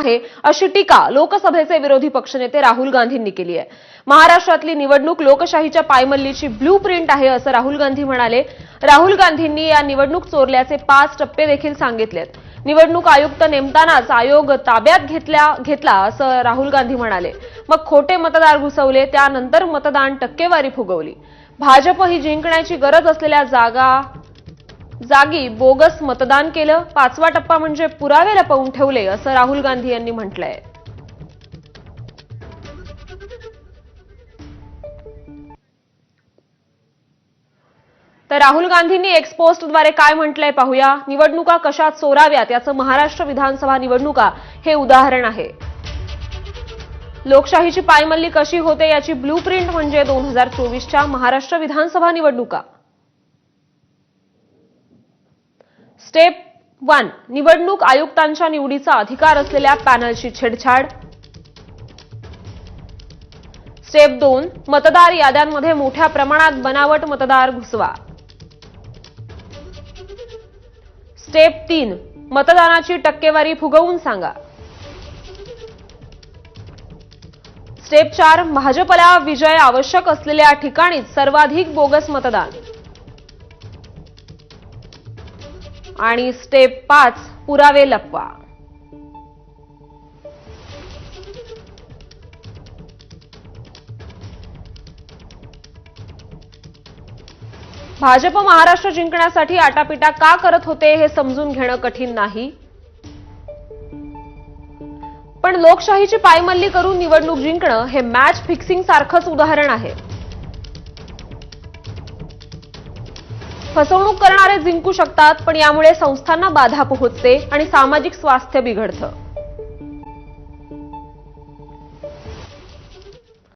आहे अशी टीका लोकसभेचे विरोधी पक्षनेते राहुल गांधींनी केली आहे। महाराष्ट्रातली निवडणूक लोकशाहीच्या पायमल्लीची ब्लूप्रिंट आहे असं राहुल गांधी म्हणाले। राहुल गांधींनी या निवडणूक चोरल्याचे 5 टप्पे देखील सांगितलेत। निवडणूक आयुक्त नेमतानाच आयोग ताब्यात घेतला असं राहुल गांधी म्हणाले। मग खोटे मतदार घुसवले, त्यानंतर मतदान टक्केवारी फुगवली। भाजप ही जिंकण्याची गरज असलेल्या जागी बोगस मतदान केलं। 5वा टप्पा म्हणजे पुरावे लपवून ठेवले असं राहुल गांधी यांनी म्हटलंय। तर राहुल गांधींनी एक्स पोस्टद्वारे काय म्हटलंय पाहूया। निवडणुका कशा चोराव्यात याचं महाराष्ट्र विधानसभा निवडणुका हे उदाहरण आहे। लोकशाहीची पायमल्ली कशी होते याची ब्लूप्रिंट म्हणजे 2024च्या महाराष्ट्र विधानसभा निवडणुका। स्टेप 1 निवडणूक आयुक्तांच्या निवडीचा अधिकार असलेल्या पॅनलची छेडछाड। स्टेप 2 मतदार याद्यांमध्ये मोठ्या प्रमाणात बनावट मतदार घुसवा। स्टेप 3 मतदानाची टक्केवारी फुगवून सांगा। स्टेप 4 भाजपला विजय आवश्यक असलेल्या ठिकाणीच सर्वाधिक बोगस मतदान। आणि स्टेप 5 पुरावे लपवा। भाजप महाराष्ट्र जिंकण्यासाठी आटापिटा का करत होते हे समजून घेणं कठीण नाही, पण लोकशाहीची पायमल्ली करून निवडणूक जिंकणं हे मॅच फिक्सिंग सारखंच उदाहरण आहे। फसवणूक करणारे जिंकू शकतात, पण यामुळे संस्थांना बाधा पोहोचते आणि सामाजिक स्वास्थ्य बिघडतं।